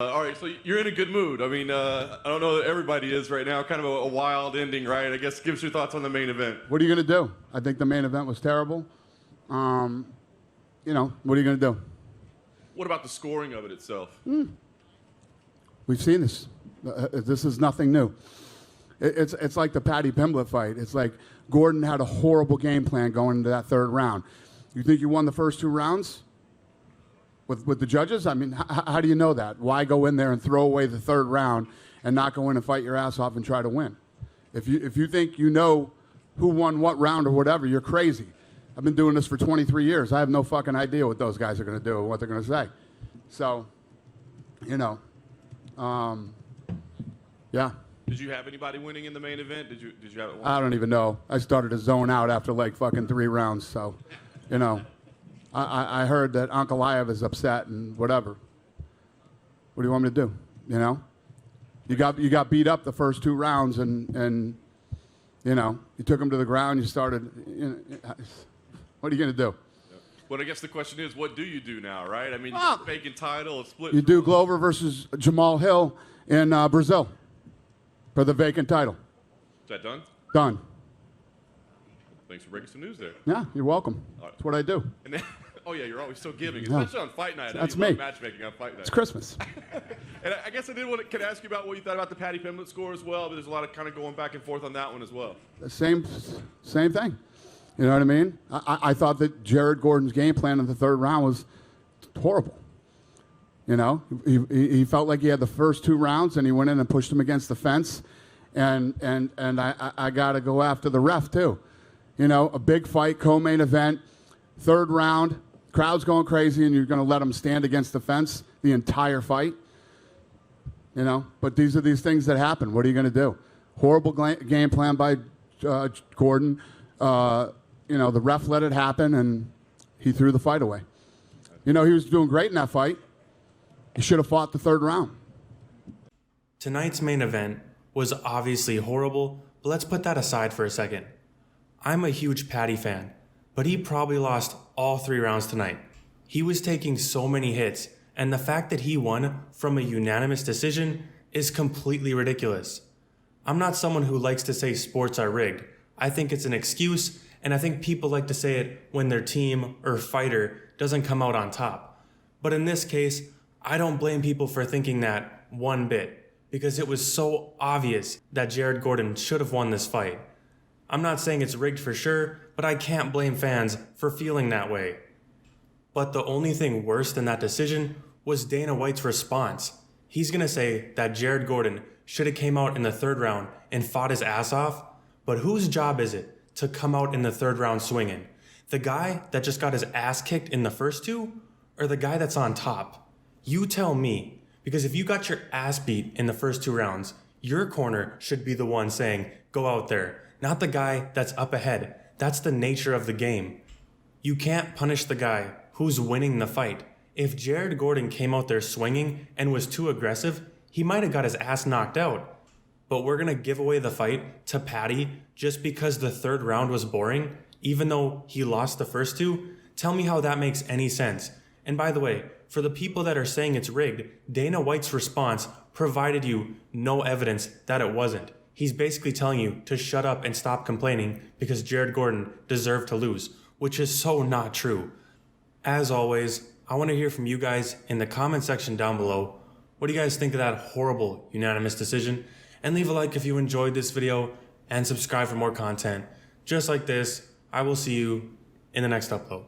All right, so you're in a good mood. I mean, I don't know that everybody is right now. Kind of a wild ending, right? I guess give us your thoughts on the main event. What are you going to do? I think the main event was terrible. You know, what are you going to do? What about the scoring of it itself? We've seen this. This is nothing new. It's like the Paddy Pimblett fight. It's like Gordon had a horrible game plan going into that third round. You think you won the first 2 rounds with the judges? I mean, how do you know that? Why go in there and throw away the third round and not go in and fight your ass off and try to win? If you think you know who won what round or whatever, you're crazy. I've been doing this for 23 years. I have no fucking idea what those guys are going to do or what they're going to say. So, you know, yeah. Did you have anybody winning in the main event? Did you have it? I don't even know. I started to zone out after like fucking 3 rounds. So, you know, I heard that Ankalaev is upset and whatever. What do you want me to do? You know, you got beat up the first 2 rounds and you know, you took him to the ground. You started. You know, what are you going to do? But I guess the question is, what do you do now, right? I mean, you got a vacant title, a split. You do Glover versus Jamal Hill in Brazil for the vacant title. Is that done? Done. Thanks for breaking some news there. Yeah, you're welcome. Right. That's what I do. And then, oh yeah, you're always so giving, Yeah. especially on fight night. That's you love me. Matchmaking on fight night. It's Christmas. And I guess I did want to ask you about what you thought about the Paddy Pimblett score as well, but there's a lot of kind of going back and forth on that one as well. The same thing. You know what I mean? I thought that Jared Gordon's game plan in the third round was horrible. You know, he felt like he had the first 2 rounds, and he went in and pushed him against the fence. And I got to go after the ref too. You know, a big fight, co-main event, third round, crowd's going crazy, and you're going to let him stand against the fence the entire fight. You know, but these are these things that happen. What are you going to do? Horrible game plan by Gordon. You know, the ref let it happen, and he threw the fight away. You know, he was doing great in that fight. He should have fought the third round. Tonight's main event was obviously horrible, but let's put that aside for a second. I'm a huge Paddy fan, but he probably lost all 3 rounds tonight. He was taking so many hits, and the fact that he won from a unanimous decision is completely ridiculous. I'm not someone who likes to say sports are rigged. I think it's an excuse, and I think people like to say it when their team or fighter doesn't come out on top. But in this case, I don't blame people for thinking that one bit, because it was so obvious that Jared Gordon should have won this fight. I'm not saying it's rigged for sure, but I can't blame fans for feeling that way. But the only thing worse than that decision was Dana White's response. He's gonna say that Jared Gordon should have came out in the third round and fought his ass off, but whose job is it to come out in the third round swinging? The guy that just got his ass kicked in the first 2, or the guy that's on top? You tell me, because if you got your ass beat in the first 2 rounds, your corner should be the one saying, go out there, not the guy that's up ahead. That's the nature of the game. You can't punish the guy who's winning the fight. If Jared Gordon came out there swinging and was too aggressive, he might have got his ass knocked out. But we're gonna give away the fight to Paddy just because the third round was boring, even though he lost the first 2? Tell me how that makes any sense. And by the way, for the people that are saying it's rigged, Dana White's response provided you no evidence that it wasn't. He's basically telling you to shut up and stop complaining because Jared Gordon deserved to lose, which is so not true. As always, I want to hear from you guys in the comment section down below. What do you guys think of that horrible unanimous decision? And leave a like if you enjoyed this video and subscribe for more content just like this. I will see you in the next upload.